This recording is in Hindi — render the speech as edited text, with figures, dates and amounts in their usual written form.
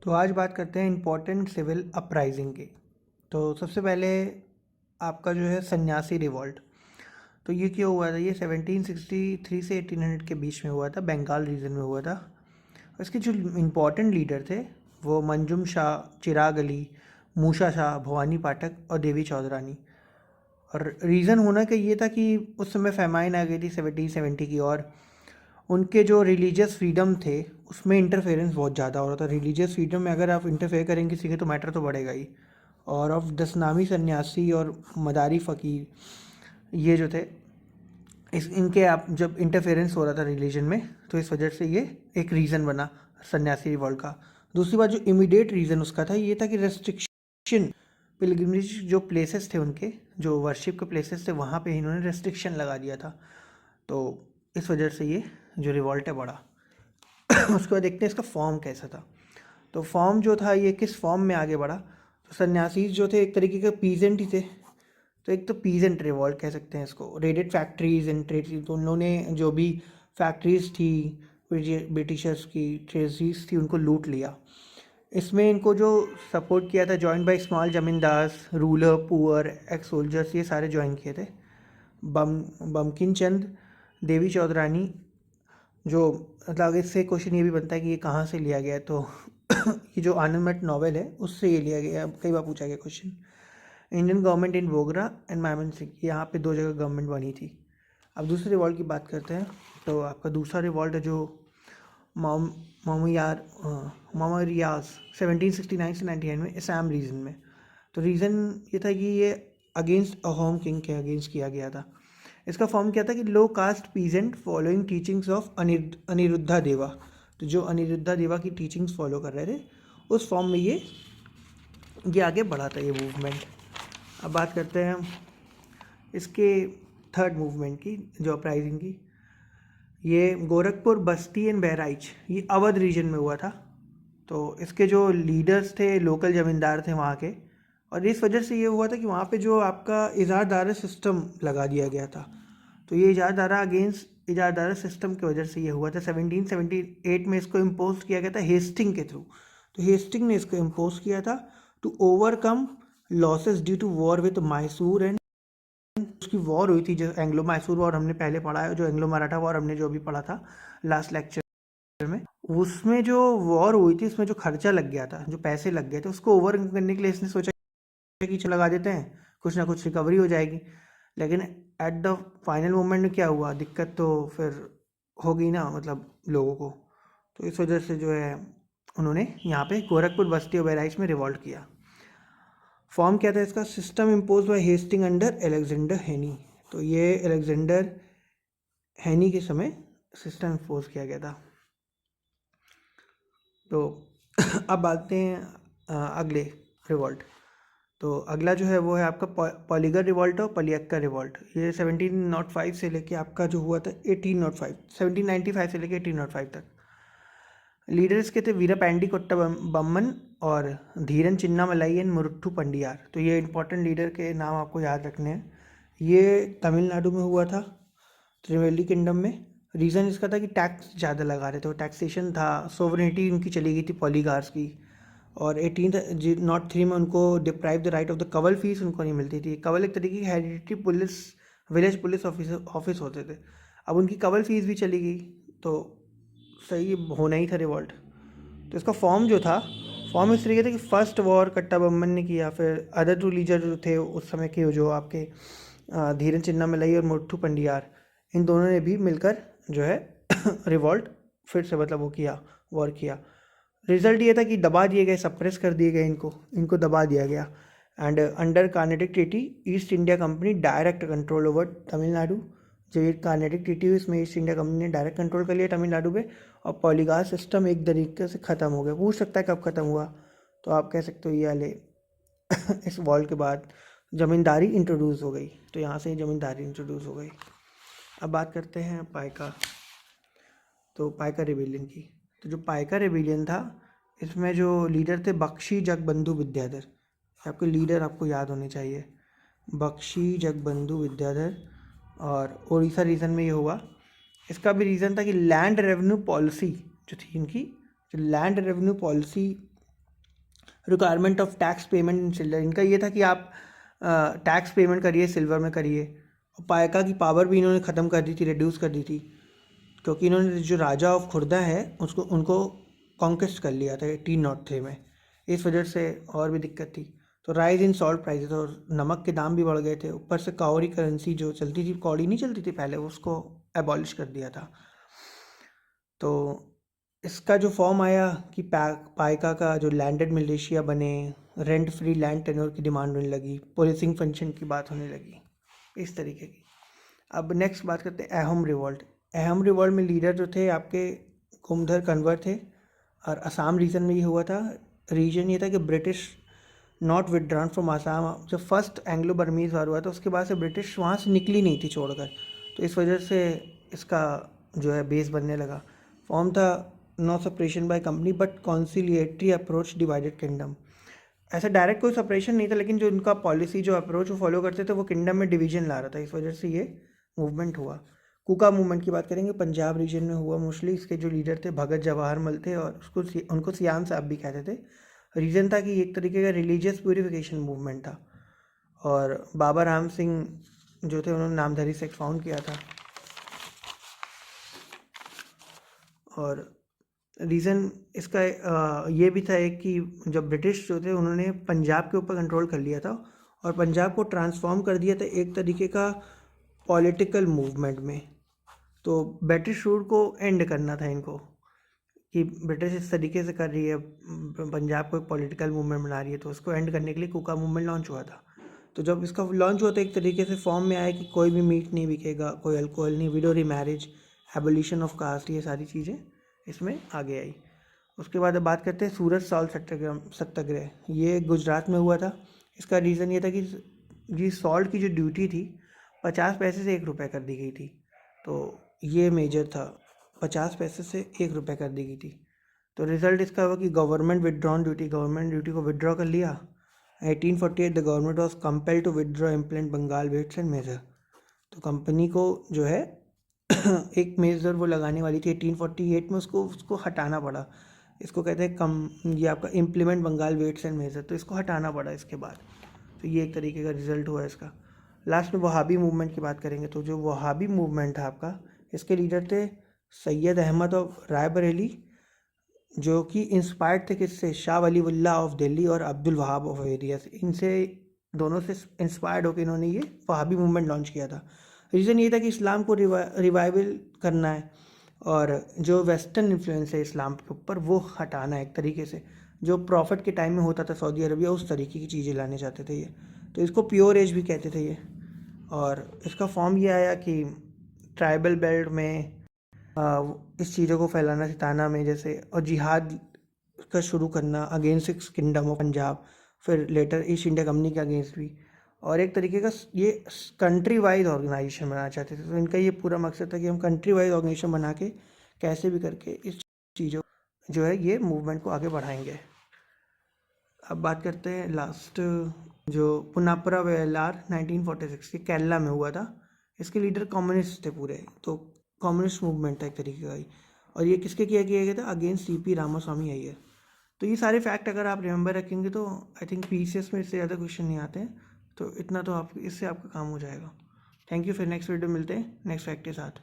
तो आज बात करते हैं इम्पोर्टेंट सिविल अपराइजिंग की। तो सबसे पहले आपका जो है सन्यासी रिवॉल्ट। तो ये क्यों हुआ था? ये 1763 से 1800 के बीच में हुआ था, बंगाल रीजन में हुआ था। इसके जो इम्पोर्टेंट लीडर थे वो मंजुम शाह, चिराग अली, मूसा शाह, भवानी पाठक और देवी चौधरानी। और रीज़न होना का ये था कि उस समय फेमाइन आ गई थी 1770 की, और उनके जो रिलीजियस फ्रीडम थे उसमें इंटरफेरेंस बहुत ज़्यादा हो रहा था। रिलीजियस फ्रीडम में अगर आप इंटरफेयर करेंगे किसी के तो मैटर तो बढ़ेगा ही। और ऑफ दसनामी सन्यासी और मदारी फ़कीर ये जो थे, इस इनके आप जब इंटरफेरेंस हो रहा था रिलीजन में, तो इस वजह से ये एक रीज़न बना सन्यासी रिवॉल्ट का। दूसरी बात, जो इमीडिएट रीज़न उसका था ये था कि रेस्ट्रिक्शन, पिलग्रिमेज जो प्लेसेस थे उनके, जो वर्शिप के प्लेसेस थे, वहाँ पे इन्होंने रेस्ट्रिक्शन लगा दिया था। तो इस वजह से ये जो रिवॉल्ट है बढ़ा। उसके बाद देखते हैं इसका फॉर्म कैसा था। तो फॉर्म जो था ये किस फॉर्म में आगे बढ़ा? तो सन्यासी जो थे एक तरीके के पीजेंट ही थे। तो एक तो पीजेंट रिवॉल्ट कह सकते हैं इसको। रेडेड फैक्ट्रीज एंड ट्रेड, तो उन्होंने जो भी फैक्ट्रीज थी ब्रिटिशर्स की, ट्रेजरीज थी, उनको लूट लिया। इसमें इनको जो सपोर्ट किया था, join by small zamindars, ruler, poor, x soldiers, ये सारे ज्वाइन किए थे। बंकिम चंद, देवी चौधरानी, जो मतलब इससे क्वेश्चन ये भी बनता है कि ये कहाँ से लिया गया है। तो ये जो आनंदमठ नॉवेल है उससे ये लिया गया है, कई बार पूछा गया question. Indian government in Bogra and Mymensingh, यहाँ पे दो जगह गवर्नमेंट बनी थी। अब दूसरे रिवॉल्ट की बात करते हैं। तो आपका दूसरा रिवॉल्ट है जो मोहम्मद रियाज 1769 से 99 में असम रीजन में। तो रीज़न ये था कि ये अगेंस्ट अहोम किंग के अगेंस्ट किया गया था। इसका फॉर्म क्या था कि low caste peasant following teachings of Aniruddha Deva. तो जो अनिरुद्धा देवा की टीचिंग्स फॉलो कर रहे थे उस फॉर्म में ये आगे बढ़ा था ये मूवमेंट। अब बात करते हैं इसके थर्ड मूवमेंट की, जो अपराइजिंग की। ये गोरखपुर, बस्ती एंड बहराइच, ये अवध रीजन में हुआ था। तो इसके जो लीडर्स थे लोकल ज़मींदार थे वहाँ के, और इस वजह से ये हुआ था कि वहाँ पे जो आपका इजारदारा सिस्टम लगा दिया गया था। तो ये इजारदारा अगेंस्ट इजारदारा सिस्टम की वजह से ये हुआ था। 1778 में इसको इम्पोज किया गया था हेस्टिंग के थ्रू। तो हेस्टिंग ने इसको इम्पोज किया था to overcome losses due to war with Mysore and, उसकी वॉर हुई थी जो एंग्लो मैसूर वॉर हमने पहले पढ़ा है, जो एंग्लो मराठा वॉर हमने जो भी पढ़ा था लास्ट लेक्चर में, उसमें जो वॉर हुई थी उसमें जो खर्चा लग गया था, जो पैसे लग गए थे, उसको ओवर करने के लिए इसने सोचा कि चलो लगा देते हैं, कुछ ना कुछ रिकवरी हो जाएगी। लेकिन एट द फाइनल मोमेंट में क्या हुआ, दिक्कत तो फिर होगी ना, मतलब लोगों को। तो इस वजह से जो है उन्होंने यहाँ पे गोरखपुर, बस्ती और बहराइच में रिवॉल्ट किया। फॉर्म क्या था इसका? System impose by Hastings under Alexander Hannay. तो ये अलेक्जेंडर हैनी के समय सिस्टम इम्पोज किया गया था। तो अब आते हैं अगले रिवॉल्ट। तो अगला जो है वो है आपका पॉलीगर रिवॉल्ट और पलियक्का रिवॉल्ट। ये 1705 से लेके आपका जो हुआ था 1805, 1795 से लेके 1805 तक। लीडर्स के थे वीरपांडी कोट्टा बम्मन और धीरन चिन्ना मलाई एंड मुरुट्ठू पंडियार। तो ये इंपॉर्टेंट लीडर के नाम आपको याद रखने हैं। ये तमिलनाडु में हुआ था, त्रिवेली किंगडम में। रीज़न इसका था कि टैक्स ज़्यादा लगा रहे थे, और टैक्सेशन था, सोवरेनिटी उनकी चली गई थी पॉलीगार्स की। और 1803 में उनको deprive the right of the kaval fees उनको नहीं मिलती थी। कवल एक तरीके की hereditary police, village police office होते थे। अब उनकी कवल फीस भी चली गई, तो सही होना ही था रिवॉल्ट। तो इसका फॉर्म जो था, फॉर्म इस तरीके था कि फर्स्ट वॉर कट्टा बम्मन ने किया, फिर अदर टू लीडर जो थे उस समय के, जो आपके धीरन चिन्ना मलाई और मुट्ठू पंडियार, इन दोनों ने भी मिलकर जो है रिवॉल्ट फिर से मतलब वो किया, वॉर किया। रिजल्ट ये था कि दबा दिए गए, सप्रेस कर दिए गए, इनको दबा दिया गया। And under Carnatic treaty east India company direct control over Tamil Nadu. जो ये कार्नेटिक ट्रीटी हुई इसमें ईस्ट इंडिया कंपनी ने डायरेक्ट कंट्रोल कर लिया तमिलनाडु पे, और पॉलीगार सिस्टम एक तरीके से ख़त्म हो गया। पूछ सकता है कब ख़त्म हुआ, तो आप कह सकते हो ये वाले इस वॉर के बाद ज़मींदारी इंट्रोड्यूस हो गई। तो यहाँ से ज़मींदारी इंट्रोड्यूस हो गई। अब बात करते हैं पाइका। तो पाइका रिबेलियन की। तो जो पाइका रिबेलियन था, इसमें जो लीडर थे बख्शी जगबंधु विद्याधर। आपके लीडर आपको याद होने चाहिए, बख्शी जगबंधु विद्याधर। और उड़ीसा रीजन में ये हुआ। इसका भी रीज़न था कि लैंड रेवेन्यू पॉलिसी जो थी इनकी, जो land revenue policy requirement of tax payment in silver, इनका ये था कि आप टैक्स पेमेंट करिए सिल्वर में करिए। और पाइका की पावर भी इन्होंने ख़त्म कर दी थी, रिड्यूस कर दी थी, क्योंकि इन्होंने जो राजा ऑफ खुर्दा है उसको उनको कॉन्क्वेस्ट कर लिया था 1803 में, इस वजह से और भी दिक्कत थी। तो राइज इन सॉल्ट प्राइसेस, और नमक के दाम भी बढ़ गए थे, ऊपर से काउरी करेंसी जो चलती थी, कौड़ी नहीं चलती थी पहले, उसको एबॉलिश कर दिया था। तो इसका जो फॉर्म आया कि पाइका का जो लैंडेड मिलिशिया बने, रेंट फ्री लैंड टेन्योर की डिमांड होने लगी, पुलिसिंग फंक्शन की बात होने लगी, इस तरीके की। अब नेक्स्ट बात करते हैं अहम रिवॉल्ट। अहम रिवॉल्ट में लीडर जो थे आपके कुमधर कन्वर थे, और असम रीजन में ये हुआ था। रीजन ये था कि British not withdrawn from Assam. जब फर्स्ट एंग्लो बर्मीज़ वार हुआ था उसके बाद से ब्रिटिश वहाँ से निकली नहीं थी छोड़कर, तो इस वजह से इसका जो है बेस बनने लगा। फॉर्म था no separation by company but conciliatory approach divided kingdom. ऐसा डायरेक्ट कोई सेपरेशन नहीं था, लेकिन जो उनका पॉलिसी जो अप्रोच वो फॉलो करते थे वो किंगडम में डिवीजन ला रहा था, इस वजह से ये मूवमेंट हुआ। कुका मूवमेंट की बात करेंगे, पंजाब रीजन में हुआ मोस्टली। इसके जो लीडर थे भगत जवाहर मल थे, और उनको सियाम साहब भी कहते थे। रीज़न था कि एक तरीके का रिलीजियस प्यूरिफिकेशन मूवमेंट था, और बाबा राम सिंह जो थे उन्होंने नामधारी सेक्ट फाउंड किया था। और रीज़न इसका ये भी था एक कि जब ब्रिटिश जो थे उन्होंने पंजाब के ऊपर कंट्रोल कर लिया था, और पंजाब को ट्रांसफॉर्म कर दिया था एक तरीके का पॉलिटिकल मूवमेंट में। तो ब्रिटिश रूल को एंड करना था इनको, कि ब्रिटिश इस तरीके से कर रही है, पंजाब को एक पॉलिटिकल मूवमेंट बना रही है, तो उसको एंड करने के लिए कुका मूवमेंट लॉन्च हुआ था। तो जब इसका लॉन्च हुआ तो एक तरीके से फॉर्म में आया कि कोई भी मीट नहीं बिकेगा, कोई अल्कोहल नहीं, widow remarriage, abolition of caste, ये सारी चीज़ें इसमें आगे आई। उसके बाद अब बात करते हैं सूरत सॉल्ट सत्याग्रह। ये गुजरात में हुआ था। इसका रीज़न ये था कि ये सॉल्ट की जो ड्यूटी थी 50 पैसे से 1 रुपये कर दी गई थी, तो ये मेजर था, 50 पैसे से 1 रुपये कर दी गई थी। तो रिज़ल्ट इसका हुआ कि गवर्नमेंट ड्यूटी को विदड्रॉ कर लिया। 1848 the government was compel to withdraw implement Bengal weights and measure. तो कंपनी को जो है एक मेजर वो लगाने वाली थी 1848 में, उसको हटाना पड़ा। इसको कहते हैं ये आपका implement Bengal weights and measure, तो इसको हटाना पड़ा इसके बाद। तो ये एक तरीके का रिजल्ट हुआ इसका। लास्ट में वहाबी मूवमेंट की बात करेंगे। तो जो वहाबी मूवमेंट था आपका, इसके लीडर थे सैयद अहमद ऑफ रायबरेली, जो कि इंस्पायर्ड थे किससे, शाह वलीउल्लाह ऑफ दिल्ली और अब्दुल वहाब ऑफ एरिया से। इनसे दोनों से इंस्पायर्ड होकर इन्होंने ये वहाबी मूवमेंट लॉन्च किया था। रीज़न ये था कि इस्लाम को रिवाइवल करना है, और जो वेस्टर्न इन्फ्लुएंस है इस्लाम के ऊपर वो हटाना है एक तरीके से। जो प्रॉफिट के टाइम में होता था सऊदी अरबिया, उस तरीके की चीज़ें लाने चाहते थे ये। तो इसको प्योर एज भी कहते थे ये। और इसका फॉर्म ये आया कि ट्राइबल बेल्ट में इस चीज़ों को फैलाना सिताना में जैसे, और जिहाद का शुरू करना against six kingdom of Punjab, फिर लेटर ईस्ट इंडिया कंपनी के अगेंस्ट भी। और एक तरीके का ये कंट्री वाइज ऑर्गेनाइजेशन बनाना चाहते थे। तो इनका ये पूरा मकसद था कि हम कंट्री वाइज ऑर्गेनाइजेशन बना के कैसे भी करके इस चीज़ों जो है ये मूवमेंट को आगे बढ़ाएंगे। अब बात करते हैं लास्ट, जो पुनापरा वेलार 1946 के केरला में हुआ था। इसके लीडर कम्युनिस्ट थे पूरे, तो कम्युनिस्ट मूवमेंट था एक तरीके का ही। और ये किसके किया गया था, अगेंस्ट सीपी रामास्वामी अय्यर। तो ये सारे फैक्ट अगर आप रिमेंबर रखेंगे तो आई थिंक पीसीएस में इससे ज़्यादा क्वेश्चन नहीं आते हैं। तो इतना तो आप इससे आपका काम हो जाएगा। Thank you. फिर नेक्स्ट वीडियो मिलते हैं नेक्स्ट फैक्ट के साथ।